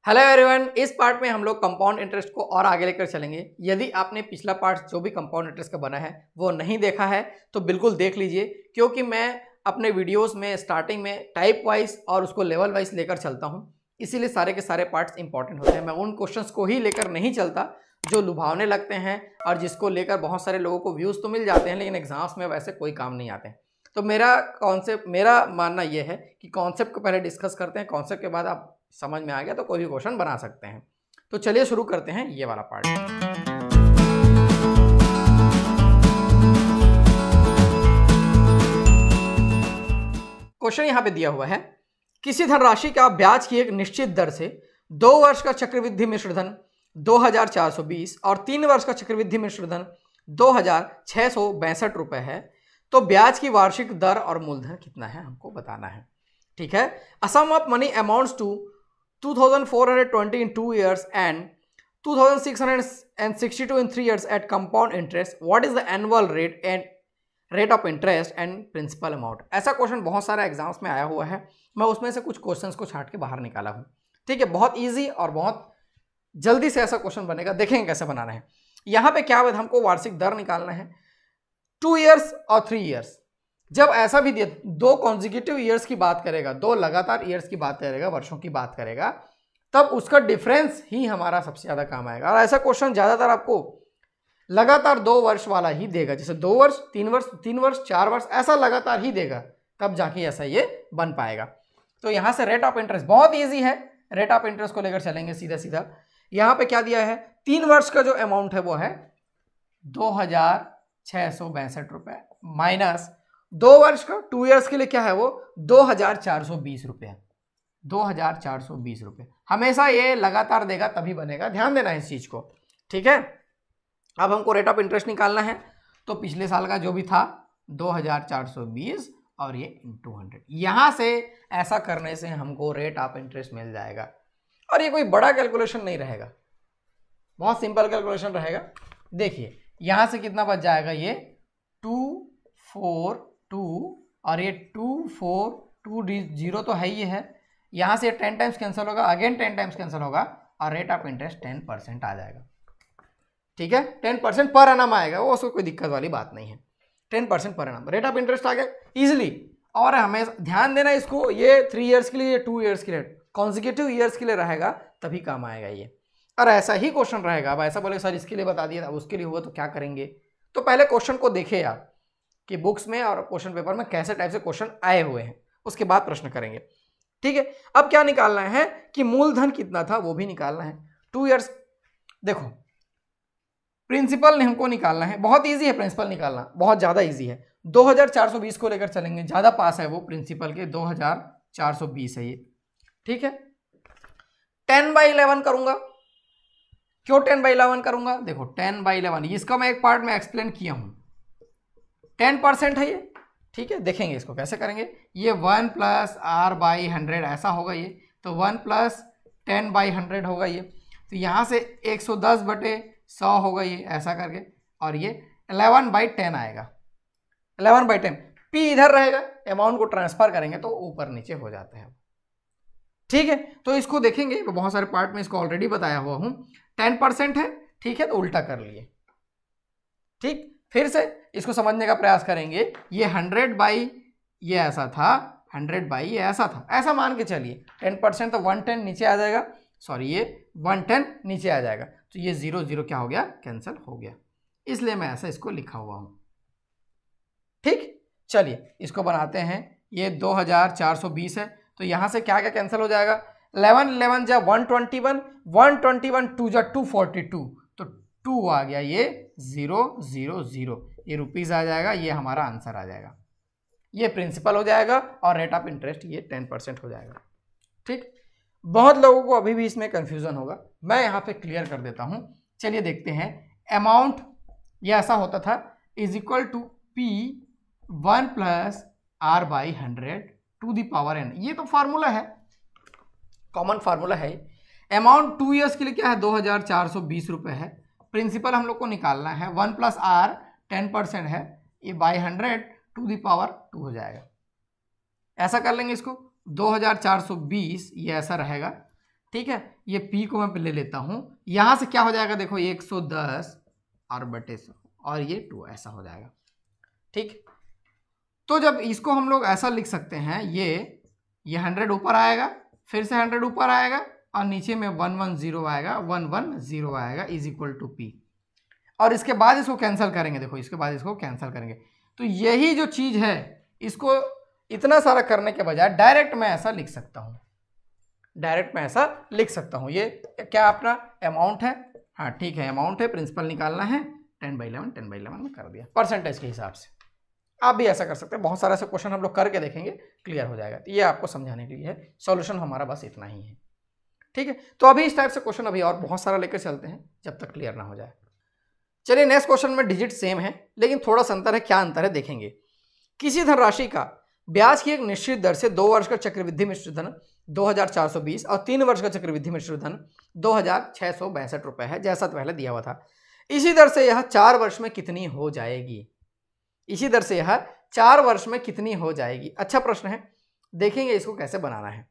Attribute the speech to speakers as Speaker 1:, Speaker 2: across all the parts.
Speaker 1: Hello everyone, इस part में हम लोग कंपाउंड इंटरेस्ट को और आगे लेकर चलेंगे। यदि आपने पिछला पार्ट जो भी कंपाउंड इंटरेस्ट का बना है वो नहीं देखा है तो बिल्कुल देख लीजिए, क्योंकि मैं अपने वीडियोस में स्टार्टिंग में टाइप वाइज और उसको लेवल वाइज लेकर चलता हूं, इसीलिए सारे के सारे पार्ट्स इंपॉर्टेंट होते हैं। मैं उन क्वेश्चंस को ही लेकर नहीं चलता जो लुभावने लगते हैं और जिसको लेकर बहुत सारे लोगों को व्यूज़ तो मिल जाते हैं लेकिन एग्जाम्स में वैसे कोई काम नहीं आते हैं। तो मेरा मानना यह है कि कॉन्सेप्ट को पहले डिस्कस करते हैं, कॉन्सेप्ट के बाद आप समझ में आ गया तो कोई भी क्वेश्चन बना सकते हैं। तो चलिए शुरू करते हैं ये वाला पार्ट। क्वेश्चन यहां पे दिया हुआ है, किसी धनराशि का ब्याज की एक निश्चित दर से 2 वर्ष का चक्रवृद्धि मिश्र धन 2420 और 3 वर्ष का चक्रवृद्धि मिश्र धन 2662 रुपए है, तो ब्याज की वार्षिक दर और मूलधन कितना है हमको बताना है। ठीक है। A some of money amounts to 2420 in 2 years and 2662 in 3 years at compound interest. What is the annual rate of interest and principal amount? ऐसा क्वेश्चन बहुत सारे एग्जाम्स में आया हुआ है। मैं उसमें से कुछ क्वेश्चंस को छांट के बाहर निकाला हूँ। ठीक है, बहुत इजी और बहुत जल्दी से ऐसा क्वेश्चन बनेगा, देखेंगे कैसे बनाना है। यहाँ पे क्या है, हमको वार्षिक दर निकालना है 2 ईयर्स और 3 ईयर्स। जब ऐसा भी दिया 2 कॉन्जिक्यूटिव ईयर्स की बात करेगा, 2 लगातार ईयर्स की बात करेगा, वर्षों की बात करेगा, तब उसका डिफरेंस ही हमारा सबसे ज़्यादा काम आएगा। और ऐसा क्वेश्चन ज़्यादातर आपको लगातार 2 वर्ष वाला ही देगा, जैसे 2 वर्ष 3 वर्ष 3 वर्ष 4 वर्ष ऐसा लगातार ही देगा, तब जाके ऐसा ये बन पाएगा। तो यहाँ से रेट ऑफ इंटरेस्ट बहुत ईजी है, रेट ऑफ इंटरेस्ट को लेकर चलेंगे सीधा सीधा। यहाँ पे क्या दिया है, 3 वर्ष का जो अमाउंट है वो है 2662 रुपये माइनस 2 वर्ष का 2 ईयर्स के लिए क्या है वो 2420 रुपये, 2420 रुपये। हमेशा ये लगातार देगा तभी बनेगा, ध्यान देना है इस चीज को। ठीक है, अब हमको रेट ऑफ इंटरेस्ट निकालना है, तो पिछले साल का जो भी था 2420 और ये × 100, यहां से ऐसा करने से हमको रेट ऑफ इंटरेस्ट मिल जाएगा। और ये कोई बड़ा कैलकुलेशन नहीं रहेगा, बहुत सिंपल कैलकुलेशन रहेगा। देखिए यहां से कितना बच जाएगा, ये 242 और ये 2420 तो है ही है, यहाँ से 10 टाइम्स कैंसिल होगा, अगेन 10 टाइम्स कैंसिल होगा और रेट ऑफ इंटरेस्ट 10% आ जाएगा। ठीक है, 10% पर एनम आएगा, वो उसको कोई दिक्कत वाली बात नहीं है। 10% पर एनम रेट ऑफ इंटरेस्ट आ गया इजिली। और हमें ध्यान देना इसको, ये 3 ईयर्स के लिए, ये 2 ईयर्स के लिए, कॉन्जिक्यूटिव ईयर्स के लिए रहेगा तभी काम आएगा ये। और ऐसा ही क्वेश्चन रहेगा। अब ऐसा बोले सर इसके लिए बता दिया, अब उसके लिए हुआ तो क्या करेंगे। तो पहले क्वेश्चन को देखे आप कि बुक्स में और क्वेश्चन पेपर में कैसे टाइप से क्वेश्चन आए हुए हैं, उसके बाद प्रश्न करेंगे। ठीक है, अब क्या निकालना है कि मूलधन कितना था वो भी निकालना है। 2 ईयर्स, देखो प्रिंसिपल हमको निकालना है, बहुत इजी है प्रिंसिपल निकालना, बहुत ज़्यादा इजी है। 2420 को लेकर चलेंगे, ज़्यादा पास है वो प्रिंसिपल के, 2420 है ये। ठीक है, 10/11 करूंगा। क्यों 10/11 करूंगा, देखो 10/11 इसका मैं एक पार्ट में एक्सप्लेन किया हूं, 10% है ये। ठीक है, देखेंगे इसको कैसे करेंगे। ये 1 + R/100 ऐसा होगा ये, तो 1 + 10/100 होगा ये। तो यहाँ से 110/100 होगा ये, ऐसा करके, और ये 11/10 आएगा। 11/10 P इधर रहेगा, अमाउंट को ट्रांसफर करेंगे तो ऊपर नीचे हो जाता है। ठीक है, तो इसको देखेंगे, बहुत सारे पार्ट में इसको ऑलरेडी बताया हुआ हूँ। 10% है, ठीक है, तो उल्टा कर लिए। ठीक, फिर से इसको समझने का प्रयास करेंगे। ये 100/, ये ऐसा था, 100/, ये ऐसा था, ऐसा मान के चलिए। 10% तो 110 नीचे आ जाएगा, सॉरी ये 110 नीचे आ जाएगा, तो ये 0 0 क्या हो गया, कैंसिल हो गया, इसलिए मैं ऐसा इसको लिखा हुआ हूँ। ठीक, चलिए इसको बनाते हैं। ये 2420 है, तो यहाँ से क्या क्या कैंसिल हो जाएगा, 11 11 जा 121, 121 2 जा 242, तो 2 आ गया, ये 0 0 0, ये रुपीज़ आ जाएगा, ये हमारा आंसर आ जाएगा। ये प्रिंसिपल हो जाएगा और रेट ऑफ इंटरेस्ट ये 10% हो जाएगा। ठीक, बहुत लोगों को अभी भी इसमें कंफ्यूजन होगा, मैं यहाँ पे क्लियर कर देता हूँ। चलिए देखते हैं। अमाउंट ये ऐसा होता था, = P 1 + R/100 to the power n, ये तो फार्मूला है, कॉमन फार्मूला है। अमाउंट 2 ईयर्स के लिए क्या है, 2420 रुपये है। प्रिंसिपल हम लोग को निकालना है, 1 + R 10% है, ये 100 to the power 2 हो जाएगा। ऐसा कर लेंगे इसको, 2420 ये ऐसा रहेगा, ठीक है, ये P को मैं ले लेता हूँ, यहाँ से क्या हो जाएगा देखो 110 और बटे 100 और ये 2 ऐसा हो जाएगा। ठीक, तो जब इसको हम लोग ऐसा लिख सकते हैं, ये 100 ऊपर आएगा, फिर से 100 ऊपर आएगा और नीचे में 110 आएगा, 110 आएगा इज इक्वल टू P। और इसके बाद इसको कैंसिल करेंगे, देखो इसके बाद इसको कैंसिल करेंगे, तो यही जो चीज़ है इसको इतना सारा करने के बजाय डायरेक्ट मैं ऐसा लिख सकता हूँ, डायरेक्ट मैं ऐसा लिख सकता हूँ। ये क्या अपना अमाउंट है, हाँ ठीक है अमाउंट है, प्रिंसिपल निकालना है, 10/11 में कर दिया परसेंटेज के हिसाब से। आप भी ऐसा कर सकते हैं, बहुत सारा ऐसे क्वेश्चन हम लोग करके देखेंगे, क्लियर हो जाएगा। तो ये आपको समझाने के लिए है, सॉल्यूशन हमारा बस इतना ही है। ठीक है, तो अभी इस टाइप से क्वेश्चन अभी और बहुत सारा लेकर चलते हैं जब तक क्लियर ना हो जाए। चलिए नेक्स्ट क्वेश्चन में डिजिट सेम है लेकिन थोड़ा सा अंतर है, क्या अंतर है देखेंगे। किसी धनराशि का ब्याज की एक निश्चित दर से 2 वर्ष का चक्रवृद्धि मिश्र धन 2420 और 3 वर्ष का चक्रवृद्धि मिश्र धन 2662 रुपए है, जैसा पहले दिया हुआ था। इसी दर से यह 4 वर्ष में कितनी हो जाएगी, इसी दर से यह 4 वर्ष में कितनी हो जाएगी। अच्छा प्रश्न है, देखेंगे इसको कैसे बनाना है।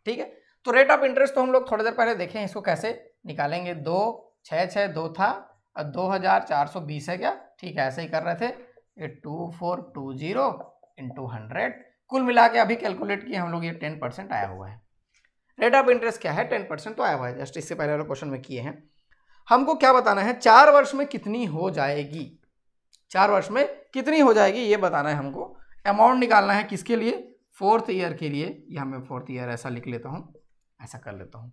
Speaker 1: ठीक है, तो रेट ऑफ इंटरेस्ट तो हम लोग थोड़ी देर पहले देखें, इसको कैसे निकालेंगे। 2662 था और 2420 है क्या, ठीक है ऐसे ही कर रहे थे। ये 2420 इंटू 100 कुल मिला के अभी कैलकुलेट किए हम लोग, ये 10% आया हुआ है। रेट ऑफ इंटरेस्ट क्या है, 10% तो आया हुआ है, जस्ट इससे पहले वाले क्वेश्चन में किए हैं। हमको क्या बताना है, 4 वर्ष में कितनी हो जाएगी, 4 वर्ष में कितनी हो जाएगी ये बताना है हमको। अमाउंट निकालना है किसके लिए, 4th ईयर के लिए, यहाँ मैं 4th ईयर ऐसा लिख लेता हूँ, ऐसा कर लेता हूँ।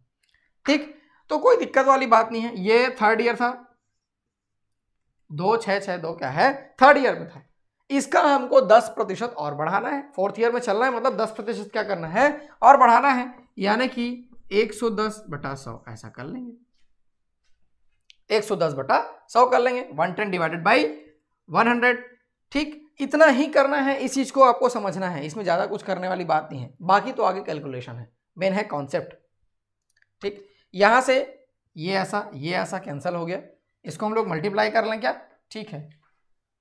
Speaker 1: ठीक, तो कोई दिक्कत वाली बात नहीं है। ये 3rd ईयर था, 2662 क्या है 3rd ईयर में था, इसका हमको 10% और बढ़ाना है। 4th ईयर में चलना है, मतलब 10% क्या करना है और बढ़ाना है, यानी कि 110/100 ऐसा कर लेंगे, 110/100 कर लेंगे, 110 डिवाइडेड बाई 100। ठीक, इतना ही करना है, इस चीज को आपको समझना है, इसमें ज्यादा कुछ करने वाली बात नहीं है, बाकी तो आगे कैलकुलेशन है, मेन है कॉन्सेप्ट। ठीक, यहां से ये ऐसा कैंसिल हो गया, इसको हम लोग मल्टीप्लाई कर लें क्या, ठीक है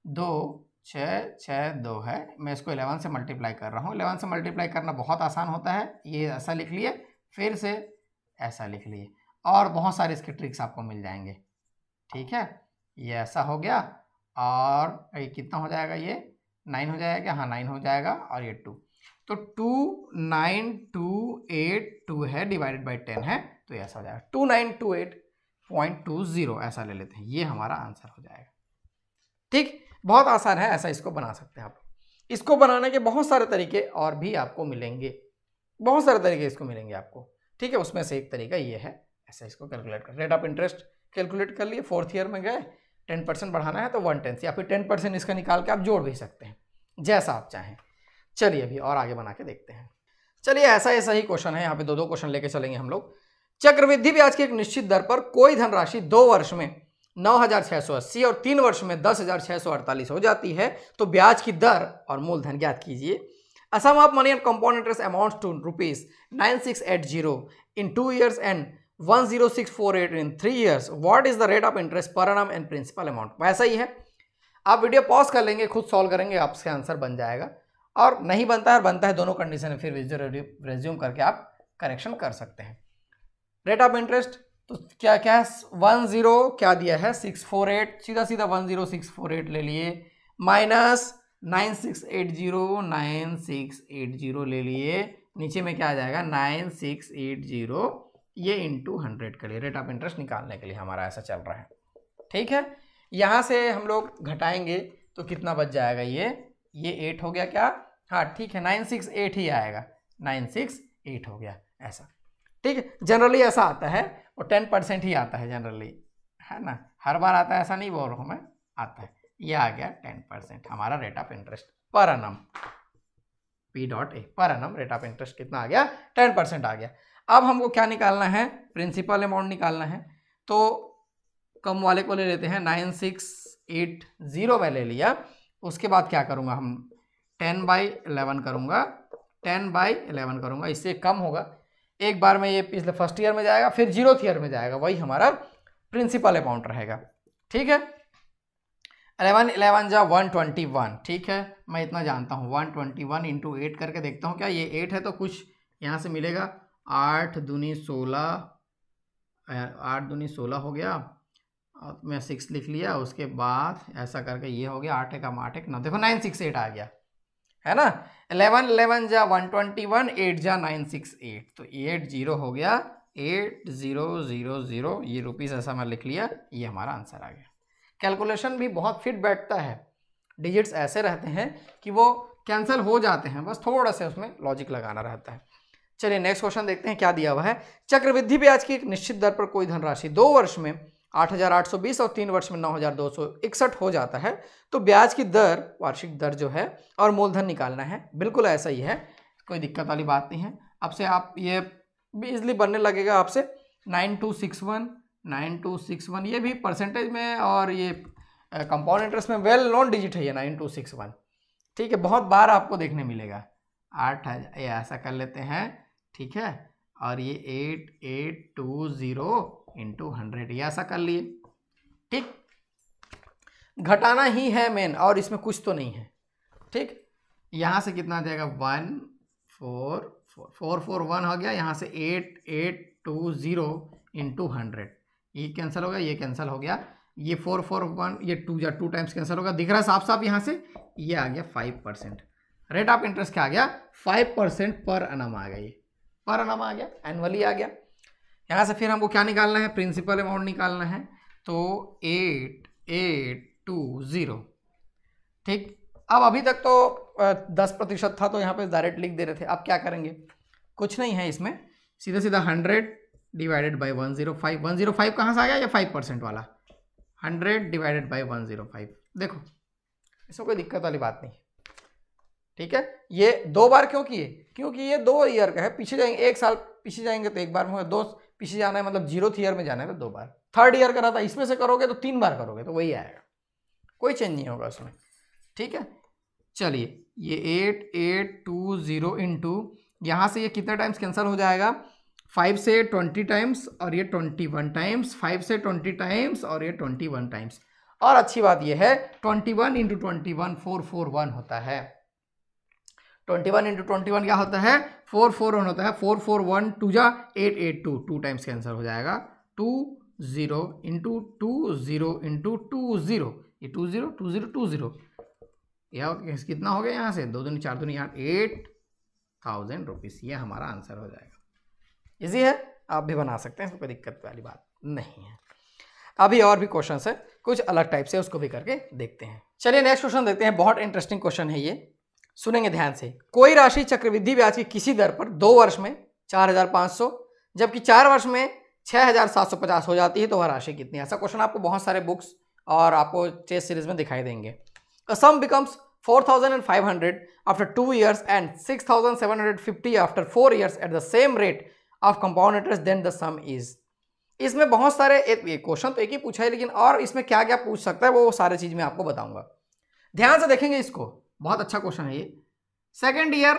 Speaker 1: 2662 है, मैं इसको 11 से मल्टीप्लाई कर रहा हूँ। 11 से मल्टीप्लाई करना बहुत आसान होता है, ये ऐसा लिख लिए, फिर से ऐसा लिख लिए, और बहुत सारे इसके ट्रिक्स आपको मिल जाएंगे। ठीक है, ये ऐसा हो गया, और ये कितना हो जाएगा, ये 9 हो जाएगा, हाँ 9 हो जाएगा, और ये 2, तो 29282 है, डिवाइडेड बाई 10 है, तो ये ऐसा हो जाएगा 2928.20 ऐसा ले लेते हैं, ये हमारा आंसर हो जाएगा। ठीक, बहुत आसान है, ऐसा इसको बना सकते हैं आप। इसको बनाने के बहुत सारे तरीके और भी आपको मिलेंगे, बहुत सारे तरीके इसको मिलेंगे आपको। ठीक है, उसमें से एक तरीका ये है, ऐसा इसको कैलकुलेट कर, रेट ऑफ इंटरेस्ट कैलकुलेट कर लिए, 4th ईयर में गए, 10% बढ़ाना है तो 110 या फिर 10% इसका निकाल के आप जोड़ भी सकते हैं, जैसा आप चाहें। चलिए अभी और आगे बना के देखते हैं। चलिए ऐसा ही क्वेश्चन है, यहाँ पे 2 क्वेश्चन लेके चलेंगे हम लोग। चक्रवृद्धि ब्याज की एक निश्चित दर पर कोई धनराशि 2 वर्ष में 9680 और 3 वर्ष में 10648 हो जाती है, तो ब्याज की दर और मूलधन ज्ञात कीजिए। A sum of money and compound interest amounts to ₹9680 in 2 years and 10648 in 3 years. What is the rate of interest per annum and principal amount? वैसा ही है, आप वीडियो पॉज कर लेंगे, खुद सॉल्व करेंगे, आपसे आंसर बन जाएगा, और नहीं बनता है बनता है, दोनों कंडीशन है, फिर रिज्यूम करके आप करेक्शन कर सकते हैं। रेट ऑफ इंटरेस्ट तो क्या क्या है, 10 क्या दिया है 648, सीधा 10648 ले लिए, माइनस 9680 ले लिए, नीचे में क्या आ जाएगा 9680, ये इंटू 100 के लिए रेट ऑफ इंटरेस्ट निकालने के लिए हमारा ऐसा चल रहा है। ठीक है, यहाँ से हम लोग घटाएंगे तो कितना बच जाएगा, ये 8 हो गया क्या, हाँ ठीक है 968 ही आएगा, 968 हो गया ऐसा। ठीक है, जनरली ऐसा आता है, और 10% ही आता है जनरली, है ना, हर बार आता है ऐसा नहीं बोल रहा हूँ मैं, आता है, ये आ गया 10% हमारा रेट ऑफ इंटरेस्ट पर annum, P.A पर annum रेट ऑफ इंटरेस्ट कितना आ गया, 10% आ गया। अब हमको क्या निकालना है, प्रिंसिपल अमाउंट निकालना है, तो कम वाले को ले लेते हैं, 9680 में ले लिया, उसके बाद क्या करूँगा, हम 10/11 करूँगा, 10/11 करूँगा, इससे कम होगा, एक बार में ये पिछले 1st ईयर में जाएगा, फिर 0th ईयर में जाएगा, वही हमारा प्रिंसिपल अमाउंट रहेगा। ठीक है, 11 जा 121, ठीक है, मैं इतना जानता हूँ, 121 इंटू 8 करके देखता हूँ क्या ये 8 है, तो कुछ यहाँ से मिलेगा, 8 दूनी 16, 8 दूनी 16 हो गया, और मैं 6 लिख लिया, उसके बाद ऐसा करके ये हो गया 8 एकम 8 एक 9, देखो 968 आ गया, है ना। 11 11 जा 121, 8 जा 968, तो 80 हो गया 8000, ये रुपीस ऐसा मैं लिख लिया, ये हमारा आंसर आ गया। कैलकुलेशन भी बहुत फिट बैठता है, डिजिट्स ऐसे रहते हैं कि वो कैंसिल हो जाते हैं, बस थोड़ा सा उसमें लॉजिक लगाना रहता है। चलिए नेक्स्ट क्वेश्चन देखते हैं क्या दिया हुआ है। चक्रवृद्धि ब्याज की एक निश्चित दर पर कोई धनराशि 2 वर्ष में 8,820 और 3 वर्ष में 9,261 हो जाता है, तो ब्याज की दर, वार्षिक दर जो है और मूलधन निकालना है। बिल्कुल ऐसा ही है, कोई दिक्कत वाली बात नहीं है। अब से आप ये भी इजली बनने लगेगा आपसे। 9261 ये भी परसेंटेज में और ये कंपाउंड इंटरेस्ट में वेल नोन डिजिट है ये 9261, ठीक है, बहुत बार आपको देखने मिलेगा। 8,000 ऐसा कर लेते हैं, ठीक है, और ये 8820 इंटू 100 ये ऐसा कर लिए, ठीक। घटाना ही है मेन, और इसमें कुछ तो नहीं है, ठीक। यहाँ से कितना जाएगा 14441 हो गया, यहाँ से 8820 इंटू 100 ये कैंसिल हो गया, ये कैंसिल हो गया, ये 441, ये 2 टाइम्स कैंसिल होगा, दिख रहा है साफ साफ। यहाँ से ये आ गया 5%, रेट ऑफ इंटरेस्ट क्या आ गया 5% पर एनम आ गया, ये पर एनम आ गया, एनुअली आ गया। यहाँ से फिर हमको क्या निकालना है, प्रिंसिपल अमाउंट निकालना है, तो 8820, ठीक। अब अभी तक तो 10% था, तो यहाँ पे डायरेक्ट लिख दे रहे थे। अब क्या करेंगे, कुछ नहीं है इसमें, सीधा सीधा 100 डिवाइडेड बाई 105, 105 कहाँ से आ गया, ये 5% वाला, 100 डिवाइडेड बाई 105, देखो इसमें कोई दिक्कत वाली बात नहीं, ठीक है। ये 2 बार क्यों किए, क्योंकि ये 2 ईयर का है, पीछे जाएंगे 1 साल पीछे जाएंगे तो 1 बार में होगा, 2 पीछे जाना है मतलब 0th ईयर में जाना है तो 2 बार, 3rd ईयर का रहता है, इसमें से करोगे तो 3 बार करोगे तो वही आएगा, कोई चेंज नहीं होगा उसमें, ठीक है। चलिए ये 8820 इंटू, यहाँ से ये कितने टाइम्स कैंसिल हो जाएगा, 5 से 20 टाइम्स और ये 21 टाइम्स, 5 से 20 टाइम्स और ये 21 टाइम्स। और अच्छी बात ये है 21 इंटू 21 441 होता है, 21 इंटू 21 क्या होता है 441 होता है, 441 2 जा 882, 2 टाइम्स कैंसिल हो जाएगा, 20 इंटू 20 इंटू 20, ये 20 यह कितना हो गया, यहाँ से 2 दूनी 4 दूनी 8, 8000 रुपीज़, ये हमारा आंसर हो जाएगा। इजी है, आप भी बना सकते हैं, इसमें कोई दिक्कत वाली बात नहीं है। अभी और भी क्वेश्चन है कुछ अलग टाइप से, उसको भी करके देखते हैं। चलिए नेक्स्ट क्वेश्चन देखते हैं, बहुत इंटरेस्टिंग क्वेश्चन है ये, सुनेंगे ध्यान से। कोई राशि चक्रवृद्धि ब्याज की किसी दर पर 2 वर्ष में 4500 जबकि 4 वर्ष में 6750 हो जाती है, तो वह राशि कितनी है। ऐसा क्वेश्चन आपको बहुत सारे बुक्स और आपको टेस्ट सीरीज में दिखाई देंगे। A sum becomes 4500 after 2 years and 6750 after 4 years at the same rate of compound interest, then the sum is। इसमें बहुत सारे क्वेश्चन तो एक ही पूछा है, लेकिन और इसमें क्या क्या पूछ सकता है वो सारे चीज मैं आपको बताऊंगा, ध्यान से देखेंगे इसको, बहुत अच्छा क्वेश्चन है ये, 2nd ईयर,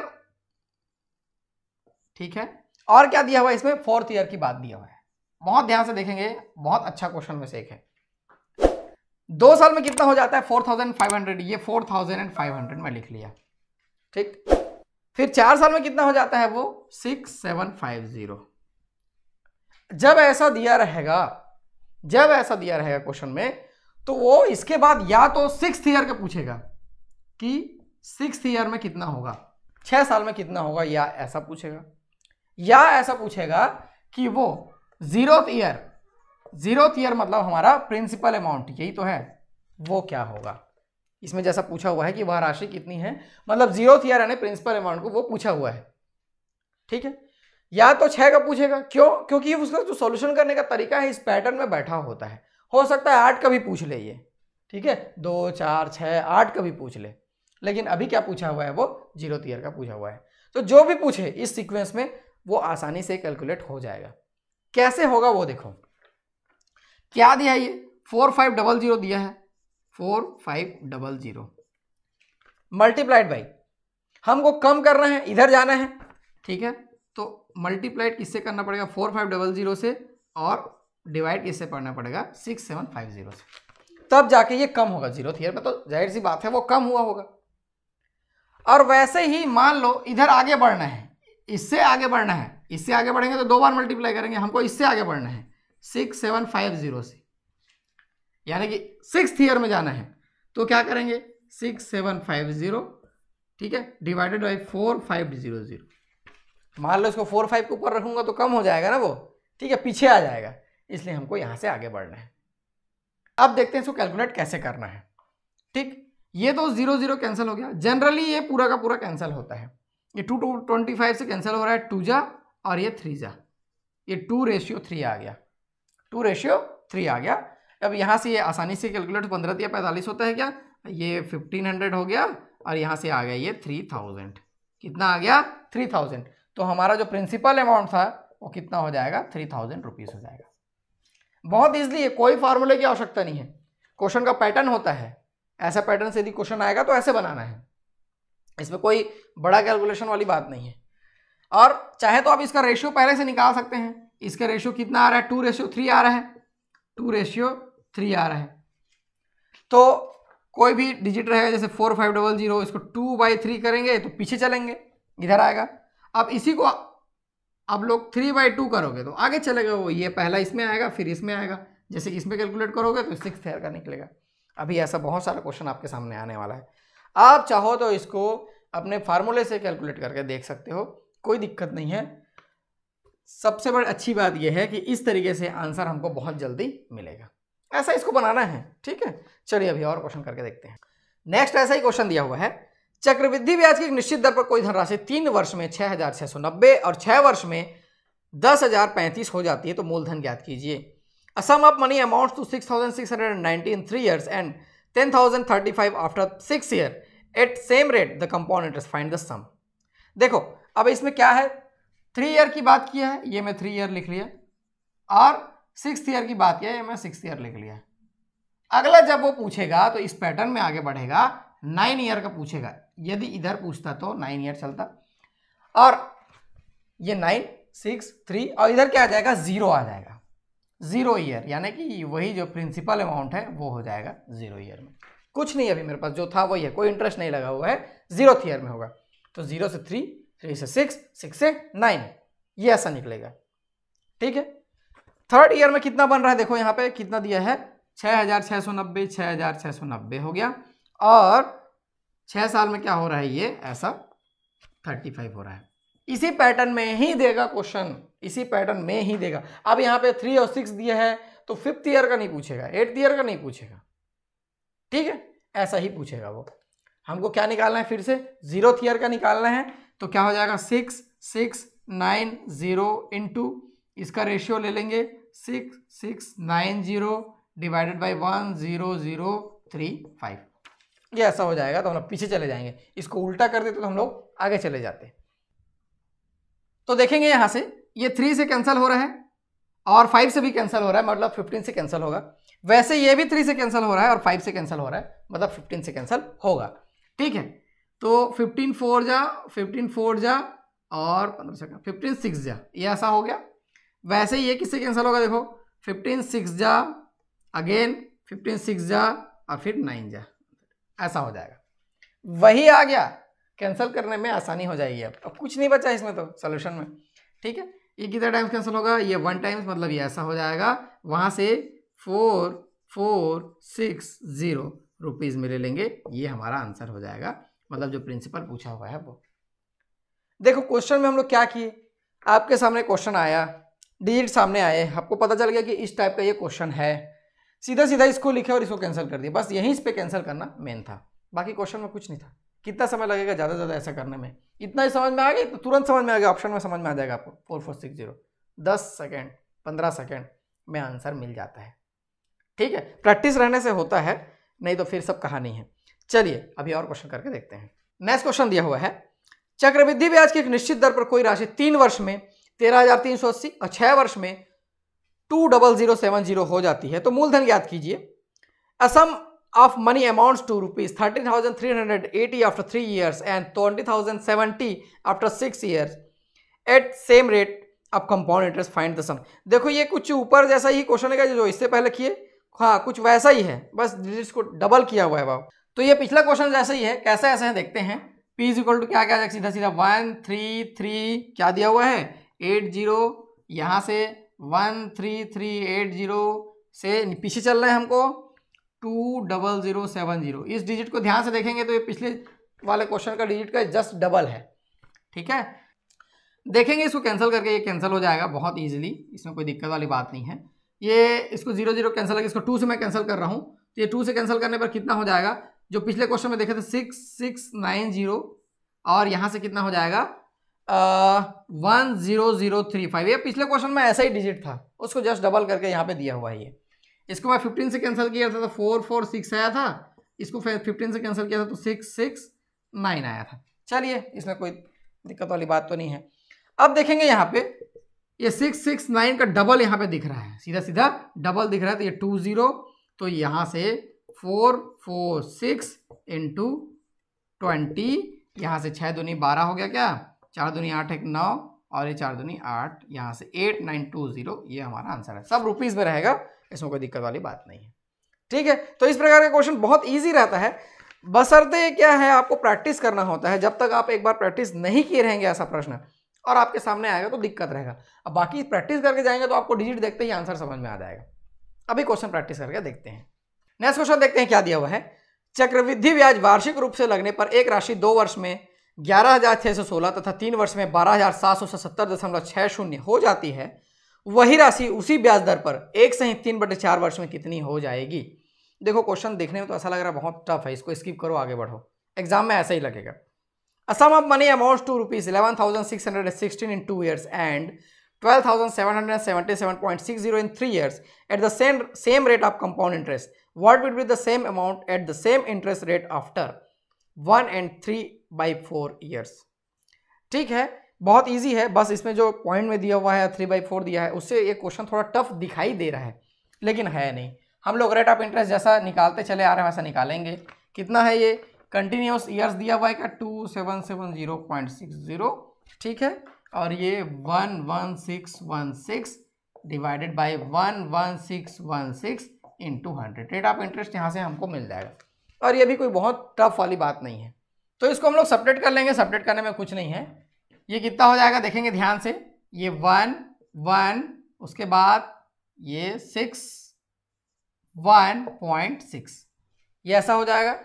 Speaker 1: ठीक है। और क्या दिया हुआ है इसमें, 4th ईयर की बात दिया हुआ है, बहुत ध्यान से देखेंगे, बहुत अच्छा क्वेश्चन में से एक है। 2 साल में कितना हो जाता है 4500, ये 4500 में लिख लिया, ठीक। फिर 4 साल में कितना हो जाता है वो 6750। जब ऐसा दिया रहेगा क्वेश्चन में, तो वो इसके बाद या तो 6th ईयर का पूछेगा कि 6th ईयर में कितना होगा, 6 साल में कितना होगा, या ऐसा पूछेगा, या ऐसा पूछेगा कि वो 0th ईयर मतलब हमारा प्रिंसिपल अमाउंट यही तो है, वो क्या होगा। इसमें जैसा पूछा हुआ है कि वह राशि कितनी है, मतलब 0th ईयर यानी प्रिंसिपल अमाउंट को वो पूछा हुआ है, ठीक है। या तो 6 का पूछेगा, क्यों, क्योंकि उसका जो सॉल्यूशन करने का तरीका है इस पैटर्न में बैठा होता है, हो सकता है 8 का भी पूछ ले ये, ठीक है, 2 4 6 8 का भी पूछ ले, लेकिन अभी क्या पूछा हुआ है वो 0th ईयर का पूछा हुआ है। तो जो भी पूछे इस सीक्वेंस में वो आसानी से कैलकुलेट हो जाएगा। कैसे होगा वो देखो, क्या दिया है ये 4500 दिया है, 4500 मल्टीप्लाइड बाई, हमको कम करना है, इधर जाना है, ठीक है, तो मल्टीप्लाइड किससे करना पड़ेगा 4500 से, और डिवाइड किससे पढ़ना पड़ेगा 6750 से, तब जाके ये कम होगा 0th ईयर में, तो जाहिर सी बात है वो कम हुआ होगा। और वैसे ही मान लो इधर आगे बढ़ना है, इससे आगे बढ़ना है, इससे आगे बढ़ेंगे तो 2 बार मल्टीप्लाई करेंगे, हमको इससे आगे बढ़ना है 6750 से, यानी कि 6th ईयर में जाना है। तो क्या करेंगे 6750, ठीक है, डिवाइडेड बाई 4500। मान लो इसको 45 के ऊपर रखूंगा तो कम हो जाएगा ना वो, ठीक है, पीछे आ जाएगा, इसलिए हमको यहां से आगे बढ़ना है। अब देखते हैं इसको कैलकुलेट कैसे करना है। ठीक, ये तो 0 0 कैंसिल हो गया, जनरली ये पूरा का पूरा कैंसिल होता है। ये 225 से कैंसिल हो रहा है 2 जा और ये 3 जा, ये 2:3 आ गया, 2:3 आ गया। अब यहाँ से ये आसानी से कैलकुलेट 15 या 45 होता है क्या, ये 1500 हो गया और यहाँ से आ गया ये 3000। कितना आ गया 3000। तो हमारा जो प्रिंसिपल अमाउंट था वो कितना हो जाएगा 3000 रुपीज़ हो जाएगा। बहुत ईजिली है, कोई फार्मूले की आवश्यकता नहीं है। क्वेश्चन का पैटर्न होता है, ऐसा पैटर्न से यदि क्वेश्चन आएगा तो ऐसे बनाना है, इसमें कोई बड़ा कैलकुलेशन वाली बात नहीं है। और चाहे तो आप इसका रेशियो पहले से निकाल सकते हैं। इसका रेशियो कितना आ रहा है 2:3 आ रहा है, 2:3 आ रहा है। तो कोई भी डिजिट रहेगा, जैसे 4500, इसको 2/3 करेंगे तो पीछे चलेंगे, इधर आएगा। अब इसी को आप लोग 3/2 करोगे तो आगे चलेगा वो, ये पहला इसमें आएगा फिर इसमें आएगा। जैसे इसमें कैलकुलेट करोगे तो 6th ईयर का निकलेगा। अभी ऐसा बहुत सारा क्वेश्चन आपके सामने आने वाला है। आप चाहो तो इसको अपने फार्मूले से कैलकुलेट करके देख सकते हो, कोई दिक्कत नहीं है। सबसे बड़ी अच्छी बात यह है कि इस तरीके से आंसर हमको बहुत जल्दी मिलेगा। ऐसा इसको बनाना है, ठीक है। चलिए अभी और क्वेश्चन करके देखते हैं। नेक्स्ट ऐसा ही क्वेश्चन दिया हुआ है, चक्रवृद्धि ब्याज की एक निश्चित दर पर कोई धनराशि 3 वर्ष में 6690 और 6 वर्ष में 10,035 हो जाती है, तो मूलधन ज्ञात कीजिए। A sum of money amounts to 6,690 in 3 years and 10,035 after 6 years at same rate. The compound interest. Find the sum. देखो अब इसमें क्या है, 3 ईयर की बात किया है, ये मैं 3 ईयर लिख लिया, और 6th ईयर की बात किया है, ये मैं 6th ईयर लिख लिया। अगला जब वो पूछेगा तो इस पैटर्न में आगे बढ़ेगा, 9 ईयर का पूछेगा। यदि इधर पूछता तो 9 ईयर चलता, और ये 9 6 3 और इधर क्या आ जाएगा 0 आ जाएगा, 0 ईयर, यानी कि वही जो प्रिंसिपल अमाउंट है वो हो जाएगा 0 ईयर में। कुछ नहीं, अभी मेरे पास जो था वही है, कोई इंटरेस्ट नहीं लगा हुआ है, 0th ईयर में होगा। तो 0 से 3, 3 से 6, 6 से 9, ये ऐसा निकलेगा, ठीक है। 3rd ईयर में कितना बन रहा है, देखो यहाँ पे कितना दिया है 6690, 6690 हो गया, और 6 साल में क्या हो रहा है, ये ऐसा 35 हो रहा है। इसी पैटर्न में ही देगा क्वेश्चन, इसी पैटर्न में ही देगा। अब यहाँ पे 3 और 6 दिया है तो 5th ईयर का नहीं पूछेगा, 8th ईयर का नहीं पूछेगा, ठीक है, ऐसा ही पूछेगा वो। हमको क्या निकालना है, फिर से 0th ईयर का निकालना है। तो क्या हो जाएगा 6690 इंटू इसका रेशियो ले लेंगे 6690 डिवाइडेड बाई 10035, ये ऐसा हो जाएगा। तो हम लोग पीछे चले जाएंगे, इसको उल्टा कर देते तो हम लोग आगे चले जाते। तो देखेंगे यहां से ये 3 से कैंसिल हो रहा है और 5 से भी कैंसिल हो रहा है, मतलब 15 से कैंसिल होगा। वैसे ये भी 3 से कैंसिल हो रहा है और 5 से कैंसिल हो रहा है, मतलब 15 से कैंसिल होगा, ठीक है। तो 15 4 जा, 15 4 जा और 15 सेकंड 15 6 जा, ये ऐसा हो गया। वैसे ये किससे कैंसिल होगा, देखो 15 6 जा, अगेन 15 6 जा और फिर 9 जा, ऐसा हो जाएगा। वही आ गया, कैंसिल करने में आसानी हो जाएगी। अब कुछ नहीं बचा इसमें तो सोल्यूशन में, ठीक है। ये कितना टाइम्स कैंसिल होगा, ये 1 टाइम्स, मतलब ये ऐसा हो जाएगा। वहाँ से 4460 रुपीज़ में ले लेंगे, ये हमारा आंसर हो जाएगा, मतलब जो प्रिंसिपल पूछा हुआ है वो। देखो क्वेश्चन में हम लोग क्या किए, आपके सामने क्वेश्चन आया, डिजिट सामने आए, आपको पता चल गया कि इस टाइप का ये क्वेश्चन है, सीधा सीधा इसको लिखे और इसको कैंसिल कर दिया। बस यहीं इस पे कैंसिल करना मेन था, बाकी क्वेश्चन में कुछ नहीं था। कितना समय लगेगा ज़्यादा से ज़्यादा ऐसा करने में, इतना ही समझ में आ गया तो तुरंत समझ में आ गया, ऑप्शन में समझ में आ जाएगा आपको 4460, 10 सेकेंड 15 सेकेंड में आंसर मिल जाता है, ठीक है। प्रैक्टिस रहने से होता है, नहीं तो फिर सब कहानी है। चलिए अभी और क्वेश्चन करके देखते हैं। नेक्स्ट क्वेश्चन दिया हुआ है, चक्रवृद्धि ब्याज की एक निश्चित दर पर कोई राशि 3 वर्ष में 13,380 और 6 वर्ष में 20070 हो जाती है, तो मूलधन ज्ञात कीजिए। Assam of money amounts to rupees 13,380 after 3 years and 20,070 after 6 years at same rate of compound interest. Find the sum. देखो ये कुछ ऊपर जैसा ही क्वेश्चन है जो इससे पहले किए, हाँ कुछ वैसा ही है, बस डिजिट्स को डबल किया हुआ है भाव। तो ये पिछला क्वेश्चन जैसा ही है, कैसा ऐसा है देखते हैं। P इज इक्वल टू क्या क्या आ जाएगा, सीधा सीधा 1 3 3 क्या दिया हुआ है 80, यहाँ से 1 3 3 80 से पीछे चल रहे हैं हमको 20070। इस डिजिट को ध्यान से देखेंगे तो ये पिछले वाले क्वेश्चन का डिजिट का जस्ट डबल है। ठीक है, देखेंगे इसको कैंसिल करके, ये कैंसिल हो जाएगा बहुत इजीली, इसमें कोई दिक्कत वाली बात नहीं है। ये इसको 0 0 कैंसिल करके इसको 2 से मैं कैंसिल कर रहा हूँ, तो ये 2 से कैंसिल करने पर कितना हो जाएगा, जो पिछले क्वेश्चन में देखे थे 6690 और यहाँ से कितना हो जाएगा 10035। ये पिछले क्वेश्चन में ऐसा ही डिजिट था, उसको जस्ट डबल करके यहाँ पे दिया हुआ है। ये इसको मैं 15 से कैंसिल किया था तो 446 आया था, इसको 15 से कैंसिल किया था तो 669 आया था। चलिए इसमें कोई दिक्कत वाली बात तो नहीं है। अब देखेंगे यहाँ पे ये 669 का डबल यहाँ पे दिख रहा है, सीधा सीधा डबल दिख रहा है, तो ये 20, तो यहाँ से 446 इंटू 20, यहाँ से 6 दूनी 12 हो गया, क्या 4 दूनी 8 1 9 और ये 4 दूनी 8, यहाँ से 8920, ये हमारा आंसर है। सब रुपीज़ में रहेगा, इसमें कोई दिक्कत वाली बात नहीं है। ठीक है, तो इस प्रकार का क्वेश्चन बहुत ईजी रहता है, बशर्ते क्या है आपको प्रैक्टिस करना होता है। जब तक आप एक बार प्रैक्टिस नहीं किए रहेंगे ऐसा प्रश्न और आपके सामने आएगा तो दिक्कत रहेगा। अब बाकी प्रैक्टिस करके जाएंगे तो आपको डिजिट देखते ही आंसर समझ में आ जाएगा। अभी क्वेश्चन प्रैक्टिस करके देखते हैं। नेक्स्ट क्वेश्चन देखते हैं क्या दिया हुआ है। चक्रवृद्धि ब्याज वार्षिक रूप से लगने पर एक राशि 2 वर्ष में 11,616 तथा 3 वर्ष में 12,777.60 हो जाती है, वही राशि उसी ब्याज दर पर 1/3/4 वर्ष में कितनी हो जाएगी। देखो क्वेश्चन देखने में तो ऐसा लग रहा है बहुत टफ है, इसको स्किप करो, आगे बढ़ो, एग्जाम में ऐसा ही लगेगा। A sum of money amounts to rupees 11,616 in 2 years and 12,777.60 in 3 years at the same rate of compound interest. What would be the same amount at the same interest rate after 1 and 3/4 years? ठीक है, बहुत easy है, बस इसमें जो point में दिया हुआ है 3/4 दिया है उससे ये क्वेश्चन थोड़ा टफ दिखाई दे रहा है, लेकिन है नहीं। हम लोग रेट ऑफ इंटरेस्ट जैसा निकालते चले आ रहे हैं वैसा निकालेंगे। कितना है ये कंटिन्यूस ईयर्स दिया हुआ है क्या 2770.60, ठीक है, और ये 11616 divided by 11616 into 100। Rate of interest यहाँ से हमको मिल जाएगा और ये भी कोई बहुत टफ वाली बात नहीं है, तो इसको हम लोग सेपरेट कर लेंगे। सेपरेट करने में कुछ नहीं है। ये कितना हो जाएगा देखेंगे ध्यान से, ये 1 1 उसके बाद ये 6 1.6, ये ऐसा हो जाएगा।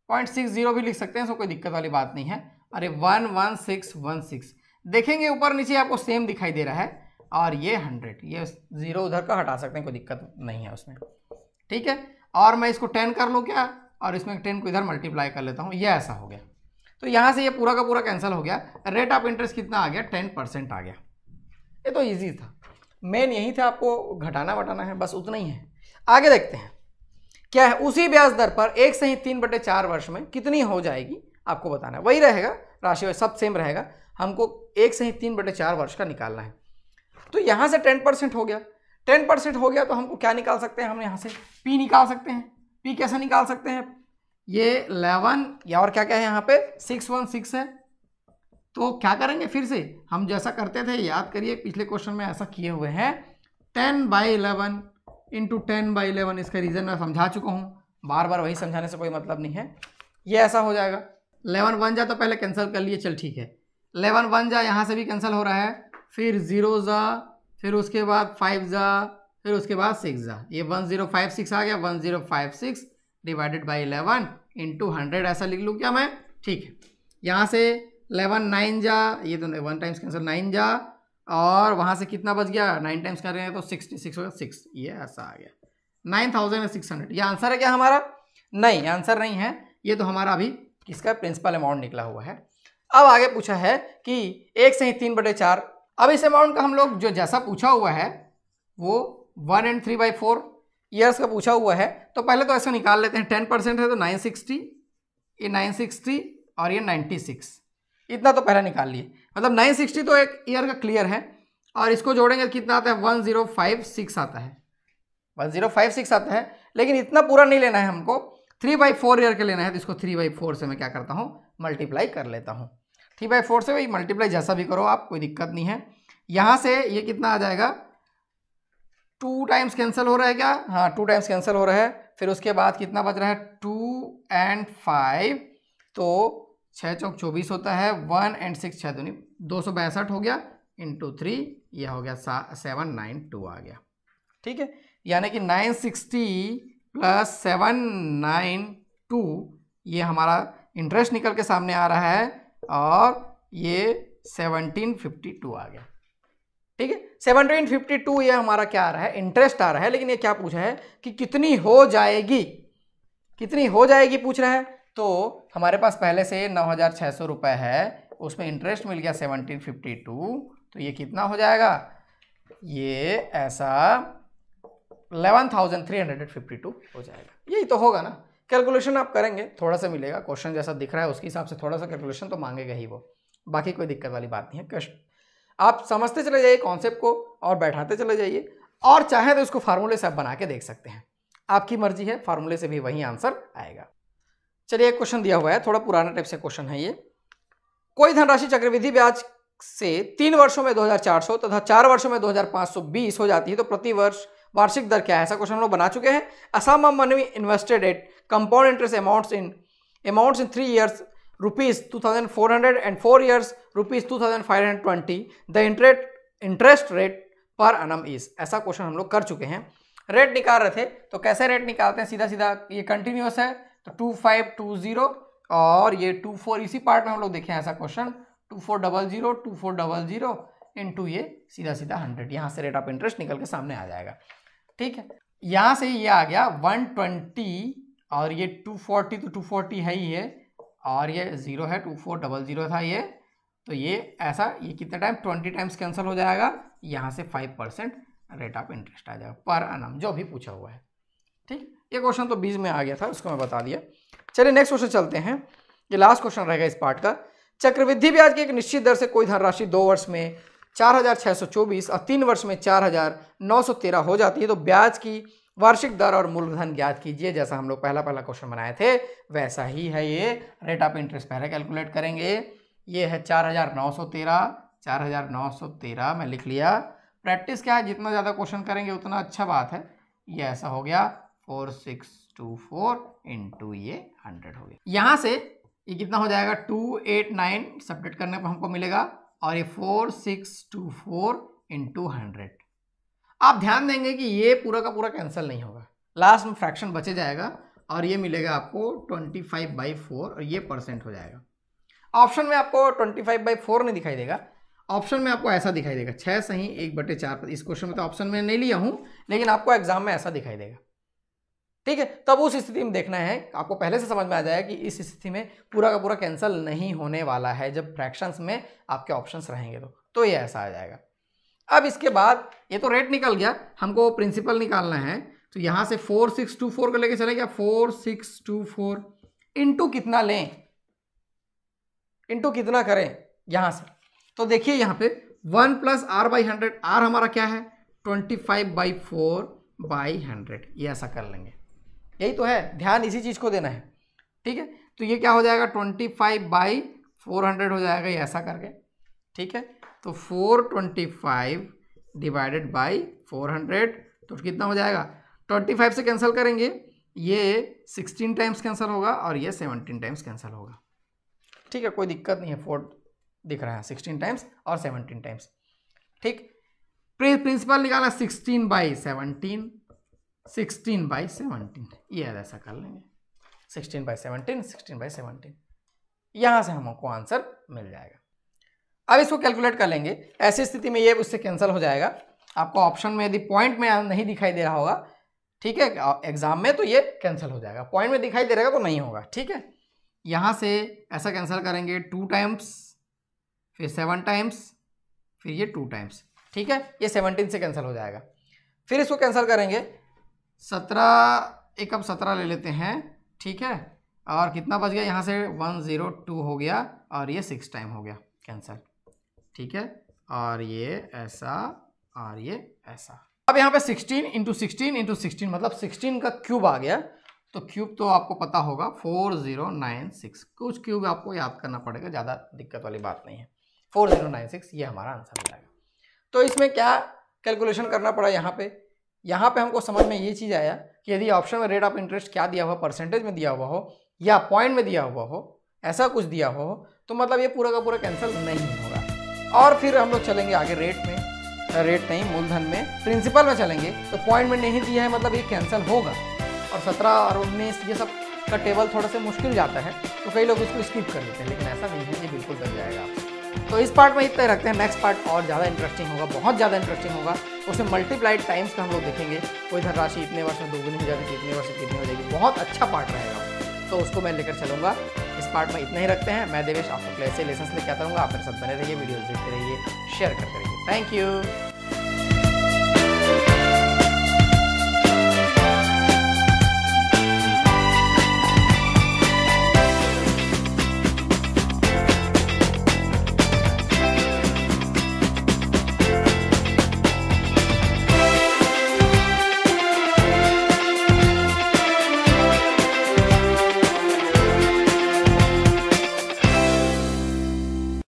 Speaker 1: 0.60 भी लिख सकते हैं, इसको कोई दिक्कत वाली बात नहीं है। अरे 11616 देखेंगे ऊपर नीचे आपको सेम दिखाई दे रहा है, और ये 100, ये 0 उधर का हटा सकते हैं, कोई दिक्कत नहीं है उसमें। ठीक है, और मैं इसको 10 कर लूँ क्या, और इसमें 10 को इधर मल्टीप्लाई कर लेता हूँ, ये ऐसा हो गया। तो यहाँ से ये पूरा का पूरा कैंसिल हो गया। रेट ऑफ इंटरेस्ट कितना आ गया 10% आ गया। ये तो ईजी था, मेन यही था, आपको घटाना वटाना है, बस उतना ही है। आगे देखते हैं क्या है। उसी ब्याज दर पर 1/3/4 वर्ष में कितनी हो जाएगी आपको बताना है। वही रहेगा, राशि सब सेम रहेगा, हमको 1/3/4 वर्ष का निकालना है। तो यहाँ से 10% हो गया, 10% हो गया तो हमको क्या निकाल सकते हैं, हम यहाँ से P निकाल सकते हैं। P कैसे निकाल सकते हैं, ये 11 या और क्या क्या है यहाँ पे 616 है। तो क्या करेंगे, फिर से हम जैसा करते थे, याद करिए पिछले क्वेश्चन में ऐसा किए हुए हैं। 10/11 इंटू 10/11, इसका रीज़न मैं समझा चुका हूँ, बार बार वही समझाने से कोई मतलब नहीं है। ये ऐसा हो जाएगा। 11 1 जा तो पहले कैंसिल कर लिए, चल ठीक है। 11 1 जा, यहाँ से भी कैंसिल हो रहा है, फिर 0 जा, फिर उसके बाद 5 जा, फिर उसके बाद 6 जा, ये 1056 आ गया। 1056 डिवाइडेड बाई 11 इंटू 100 ऐसा लिख लूँ क्या मैं, ठीक है। यहाँ से 11 9 जा, ये तो 1 टाइम्स कैंसिल 9 जा, और वहाँ से कितना बच गया, 9 टाइम्स कर रहे हैं तो 66 होगा 6, ये ऐसा आ गया 9600। ये आंसर है क्या हमारा, नहीं आंसर नहीं है, ये तो हमारा अभी इसका प्रिंसिपल अमाउंट निकला हुआ है। अब आगे पूछा है कि 1/3/4। अब इस अमाउंट का हम लोग जो जैसा पूछा हुआ है वो 1 and 3/4 ईयर्स का पूछा हुआ है, तो पहले तो ऐसा निकाल लेते हैं। 10% है तो 960, ये 960 और ये 96, इतना तो पहले निकाल लिए। मतलब 960 तो एक ईयर का क्लियर है, और इसको जोड़ेंगे कितना आता है 1056 आता है, 1056 आता है। लेकिन इतना पूरा नहीं लेना है हमको, 3/4 ईयर के लेना है, तो इसको 3/4 से मैं क्या करता हूँ मल्टीप्लाई कर लेता हूँ। 3/4 से वही मल्टीप्लाई जैसा भी करो आप, कोई दिक्कत नहीं है। यहाँ से ये कितना आ जाएगा, 2 टाइम्स कैंसिल हो रहा है क्या, हाँ 2 टाइम्स कैंसिल हो रहा है। फिर उसके बाद कितना बच रहा है 2 and 5, तो 6 चौक 24 होता है, 1 एंड 6 6 दूनी 262 हो गया, इंटू 3 यह हो गया 792 आ गया। ठीक है, यानी कि 960 प्लस 792 ये हमारा इंटरेस्ट निकल के सामने आ रहा है और ये 1752 आ गया। ठीक है, 1752 ये हमारा क्या आ रहा है, इंटरेस्ट आ रहा है। लेकिन ये क्या पूछा है कि कितनी हो जाएगी, कितनी हो जाएगी पूछ रहा है। तो हमारे पास पहले से 9600 रुपये है, उसमें इंटरेस्ट मिल गया 1752, तो ये कितना हो जाएगा, ये ऐसा 11,352 हो जाएगा। यही तो होगा ना। कैलकुलेशन आप करेंगे, थोड़ा सा मिलेगा, क्वेश्चन जैसा दिख रहा है उसके हिसाब से थोड़ा सा कैलकुलेशन तो मांगेगा ही वो, बाकी कोई दिक्कत वाली बात नहीं है। आप समझते चले जाइए कॉन्सेप्ट को और बैठाते चले जाइए, और चाहे तो इसको फार्मूले से आप बना के देख सकते हैं, आपकी मर्जी है, फार्मूले से भी वही आंसर आएगा। चलिए एक क्वेश्चन दिया हुआ है, थोड़ा पुराना टाइप से क्वेश्चन है ये। कोई धनराशि चक्रवृद्धि ब्याज से 3 वर्षों में 2400 तथा 4 वर्षों में 2520 हो जाती है, तो प्रति वर्ष वार्षिक दर क्या है, ऐसा क्वेश्चन हम लोग बना चुके हैं। A some of money invested at compound interest amounts in 3 years ₹2400 and 4 years ₹2520, the interest rate per annum is, ऐसा क्वेश्चन हम लोग कर चुके हैं। रेट निकाल रहे थे, तो कैसे रेट निकालते हैं, सीधा सीधा ये कंटिन्यूअस है तो 2520 और ये 24, इसी पार्ट में हम लोग देखें ऐसा क्वेश्चन 2400 2400 इंटू ये सीधा सीधा 100, यहाँ से रेट ऑफ इंटरेस्ट निकल के सामने आ जाएगा। ठीक है, यहाँ से ये आ गया 120 और ये 240, तो 240 है ही है और ये 0 है, 2400 था ये, तो ये ऐसा, ये कितने टाइम 20 टाइम्स कैंसिल हो जाएगा, यहाँ से 5% रेट ऑफ इंटरेस्ट आ जाएगा पर annum, जो भी पूछा हुआ है। ठीक, ये क्वेश्चन तो 20 में आ गया था, उसको मैं बता दिया। चलिए नेक्स्ट क्वेश्चन चलते हैं, ये लास्ट क्वेश्चन रहेगा इस पार्ट का। चक्रवृद्धि ब्याज की एक निश्चित दर से कोई धनराशि 2 वर्ष में 4624 और 3 वर्ष में 4913 हो जाती है, तो ब्याज की वार्षिक दर और मूलधन ज्ञात कीजिए। जैसा हम लोग पहला क्वेश्चन बनाए थे वैसा ही है ये। रेट ऑफ इंटरेस्ट पहले कैलकुलेट करेंगे, ये है 4913 मैं लिख लिया। प्रैक्टिस क्या है, जितना ज़्यादा क्वेश्चन करेंगे उतना अच्छा बात है। ये ऐसा हो गया 4624 इंटू ये 100 हो गया। यहाँ से ये कितना हो जाएगा 289 सब्ट्रैक्ट करने पर हमको मिलेगा और ये 4624 इंटू 100। आप ध्यान देंगे कि ये पूरा का पूरा कैंसिल नहीं होगा, लास्ट में फ्रैक्शन बचे जाएगा और ये मिलेगा आपको 25/4 और ये परसेंट हो जाएगा। ऑप्शन में आपको 25/4 नहीं दिखाई देगा, ऑप्शन में आपको ऐसा दिखाई देगा 6 सही 1/4। इस क्वेश्चन में तो ऑप्शन में नहीं लिया हूँ, लेकिन आपको एग्जाम में ऐसा दिखाई देगा। ठीक है, तब उस स्थिति में देखना है, आपको पहले से समझ में आ जाएगा कि इस स्थिति में पूरा का पूरा कैंसिल नहीं होने वाला है, जब फ्रैक्शंस में आपके ऑप्शंस रहेंगे तो ये ऐसा आ जाएगा। अब इसके बाद ये तो रेट निकल गया, हमको प्रिंसिपल निकालना है, तो यहाँ से 4624 को लेके चले गया, 4624 इंटू कितना लें, इंटू कितना करें यहाँ से, तो देखिए यहाँ पे 1 + r/100, r हमारा क्या है 25/4/100, ये ऐसा कर लेंगे। यही तो है, ध्यान इसी चीज़ को देना है। ठीक है, तो ये क्या हो जाएगा 25/400 हो जाएगा, ये ऐसा करके। ठीक है, तो 425 डिवाइडेड बाई 400 तो कितना हो जाएगा, 25 से कैंसिल करेंगे, ये 16 टाइम्स कैंसिल होगा और ये 17 टाइम्स कैंसिल होगा। ठीक है, कोई दिक्कत नहीं है, 4 दिख रहा है 16 टाइम्स और 17 टाइम्स। ठीक, प्रिंसिपल निकाला 16/17, 16/17, ये ऐसा कर लेंगे 16/17, 16/17, यहाँ से हमको आंसर मिल जाएगा। अब इसको कैलकुलेट कर लेंगे, ऐसी स्थिति में ये उससे कैंसिल हो जाएगा। आपको ऑप्शन में यदि पॉइंट में नहीं दिखाई दे रहा होगा, ठीक है, एग्जाम में तो ये कैंसिल हो जाएगा, पॉइंट में दिखाई दे रहेगा तो नहीं होगा। ठीक है, यहाँ से ऐसा कैंसिल करेंगे 2 टाइम्स, फिर 7 टाइम्स, फिर ये 2 टाइम्स। ठीक है, ये 17 से कैंसिल हो जाएगा। फिर इसको कैंसिल करेंगे 17, एक अब 17 ले लेते हैं। ठीक है, और कितना बच गया यहाँ से 102 हो गया और ये 6 टाइम हो गया कैंसिल। ठीक है, और ये ऐसा और ये ऐसा। अब यहाँ पे 16 × 16 × 16 मतलब 16 का क्यूब आ गया, तो क्यूब तो आपको पता होगा 4096, कुछ क्यूब आपको याद करना पड़ेगा, ज़्यादा दिक्कत वाली बात नहीं है। 4096 ये हमारा आंसर हो जाएगा। तो इसमें क्या कैलकुलेशन करना पड़ा, यहाँ पे हमको समझ में ये चीज़ आया कि यदि ऑप्शन में रेट ऑफ इंटरेस्ट क्या दिया हुआ, परसेंटेज में दिया हुआ हो या पॉइंट में दिया हुआ हो, ऐसा कुछ दिया हो तो मतलब ये पूरा का पूरा कैंसिल नहीं होगा। और फिर हम लोग चलेंगे आगे रेट में, रेट नहीं मूलधन में, प्रिंसिपल में चलेंगे तो पॉइंट में नहीं दिया है मतलब ये कैंसिल होगा। और 17 और 19 ये सब का टेबल थोड़ा सा मुश्किल जाता है तो कई लोग इसको स्किप कर देते हैं, लेकिन ऐसा नहीं है, ये बिल्कुल बन जाएगा आपसे। तो इस पार्ट में इतना ही रखते हैं, नेक्स्ट पार्ट और ज़्यादा इंटरेस्टिंग होगा, बहुत ज़्यादा इंटरेस्टिंग होगा। उसमें मल्टीप्लाइड टाइम्स का हम लोग देखेंगे, कोई धनराशि इतने वर्ष में दोगुनी हो जाती है, इतने वर्ष में कितनी हो जाएगी, बहुत अच्छा पार्ट रहेगा, तो उसको मैं लेकर चलूँगा। इस पार्ट में इतना ही रखते हैं। मैं देवेश आपको क्लास से लेसन लेके आता रहूँगा, आप मेरे साथ बने रहिए, वीडियोज़ देखते रहिए, शेयर करते रहिए। Thank you.